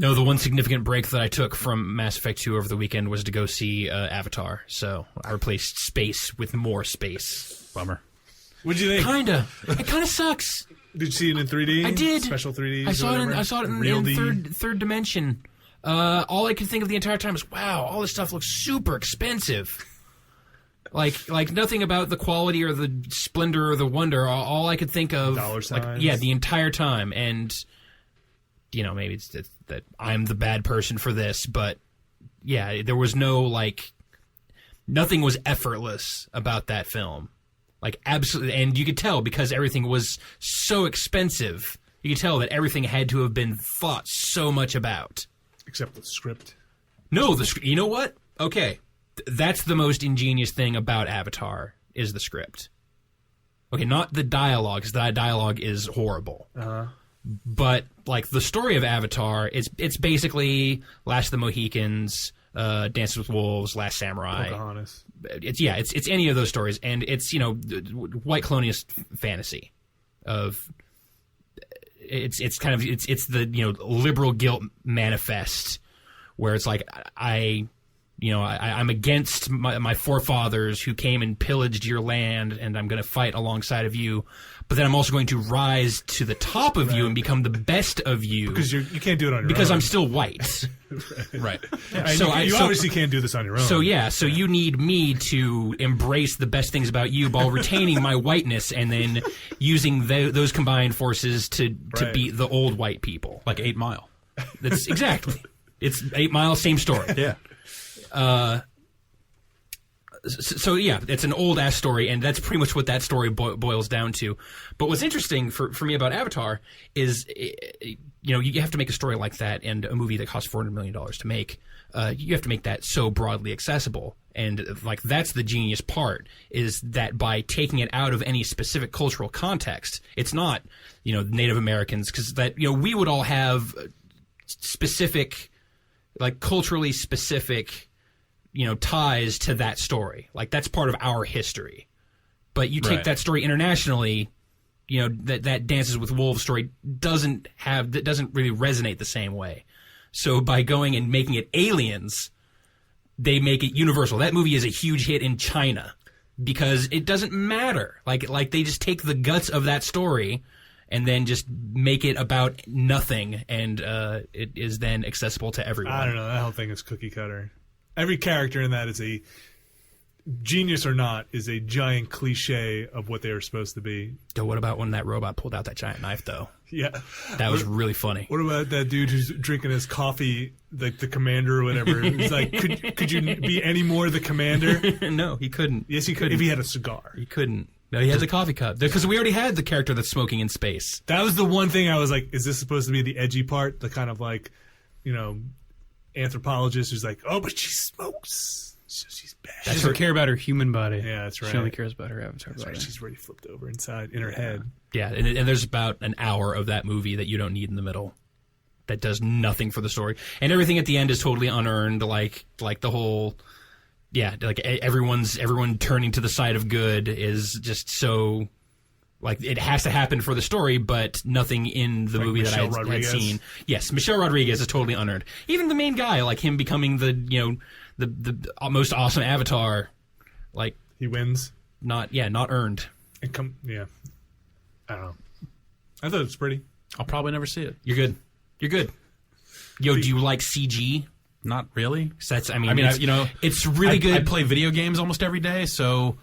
No, the one significant break that I took from Mass Effect 2 over the weekend was to go see Avatar. So I replaced space with more space. Bummer. What'd you think? Kinda. It kind of sucks. Did you see it in 3D? I did. Special 3D. I saw it in third dimension. All I could think of the entire time is, wow, all this stuff looks super expensive. Like nothing about the quality or the splendor or the wonder. All I could think of, dollar signs. the entire time. And maybe it's that I'm the bad person for this, but yeah, there was nothing was effortless about that film. Like, absolutely, and you could tell because everything was so expensive. You could tell that everything had to have been thought so much about. Except the script. No, you know what? Okay, that's the most ingenious thing about Avatar is the script. Okay, not the dialogue, because the dialogue is horrible. But like the story of Avatar, it's basically Last of the Mohicans, Dances with Wolves, Last Samurai. Pocahontas. It's any of those stories, and it's white colonialist fantasy of it's the liberal guilt manifest where it's like I'm against my forefathers who came and pillaged your land, and I'm going to fight alongside of you. But then I'm also going to rise to the top of you and become the best of you. Because you can't do it on your own. Because I'm still white. Right. So you obviously can't do this on your own. So you need me to embrace the best things about you while retaining my whiteness and then using those combined forces to beat the old white people. Like 8 Mile. That's exactly. It's 8 Mile, same story. Yeah. So yeah, it's an old ass story, and that's pretty much what that story boils down to. But what's interesting for me about Avatar is, you have to make a story like that, and a movie that costs $400 million to make. You have to make that so broadly accessible, and like that's the genius part is that by taking it out of any specific cultural context, it's not Native Americans because we would all have specific, like culturally specific. Ties to that story. Like, that's part of our history. But you take that story internationally, that Dances with Wolves story doesn't really resonate the same way. So by going and making it aliens, they make it universal. That movie is a huge hit in China because it doesn't matter. Like they just take the guts of that story and then just make it about nothing, and it is then accessible to everyone. I don't know. That whole thing is cookie cutter. Every character in that is a genius or not is a giant cliche of what they were supposed to be. So what about when that robot pulled out that giant knife, though? Yeah. That was really funny. What about that dude who's drinking his coffee, like the commander or whatever? He's like, could you be any more the commander? No, he couldn't. Yes, he could if he had a cigar. He couldn't. No, he has a coffee cup. Because we already had the character that's smoking in space. That was the one thing I was like, is this supposed to be the edgy part? The kind of like, anthropologist who's like, oh, but she smokes, so she's bad. She doesn't care about her human body. Yeah, that's right. She only cares about her avatar body. Right. She's already flipped over inside in her head. Yeah, and there's about an hour of that movie that you don't need in the middle. That does nothing for the story, and everything at the end is totally unearned. Like the whole, like everyone turning to the side of good is just so. Like, it has to happen for the story, but nothing in the movie that I had seen. Yes, Michelle Rodriguez is totally unearned. Even the main guy, like him becoming the most awesome avatar, like he wins. Not earned. I don't know. I thought it was pretty. I'll probably never see it. You're good. Yo, do you like CG? Not really. That's it's really good. I play video games almost every day, so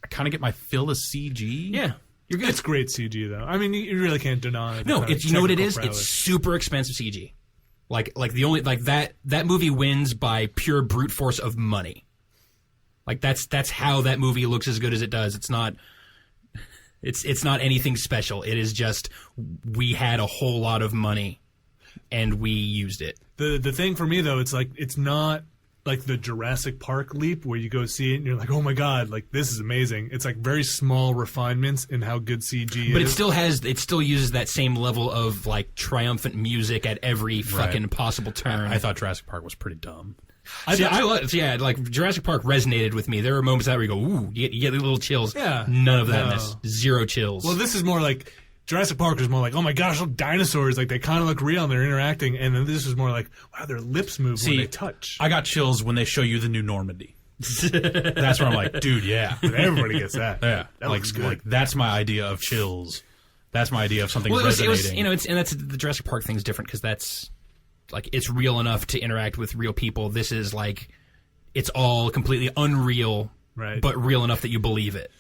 I kind of get my fill of CG. Yeah. You're good. It's great CG, though. I mean, you really can't deny it. No, you know what it is? Prowess. It's super expensive CG. Like that movie wins by pure brute force of money. Like that's how that movie looks as good as it does. It's not anything special. It is just we had a whole lot of money and we used it. The thing for me though, it's not like the Jurassic Park leap where you go see it and you're like, oh my god, like this is amazing. It's like very small refinements in how good CG is. But it still uses that same level of like triumphant music at every fucking possible turn. I thought Jurassic Park was pretty dumb. Like Jurassic Park resonated with me. There were moments that where you go, ooh, you get little chills. Yeah. None of that in this. Zero chills. Well, this is more like Jurassic Park was more like, oh my gosh, look, dinosaurs, like they kind of look real and they're interacting, and then this was more like, wow, their lips move when they touch. I got chills when they show you the new Normandy. That's where I'm like, dude, yeah. And everybody gets that. Yeah. That looks good. Like, that's my idea of chills. That's my idea of something resonating. It was, and that's the Jurassic Park thing's different because that's like it's real enough to interact with real people. This is like it's all completely unreal, right? But real enough that you believe it.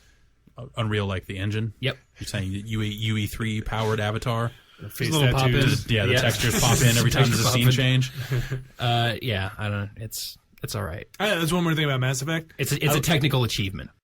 Unreal, like the engine. Yep. You're saying UE3 powered Avatar. Face little pop tattoos. in. The textures pop in every time there's a scene change. Yeah, I don't know. It's all right. That's one more thing about Mass Effect. It's a technical achievement.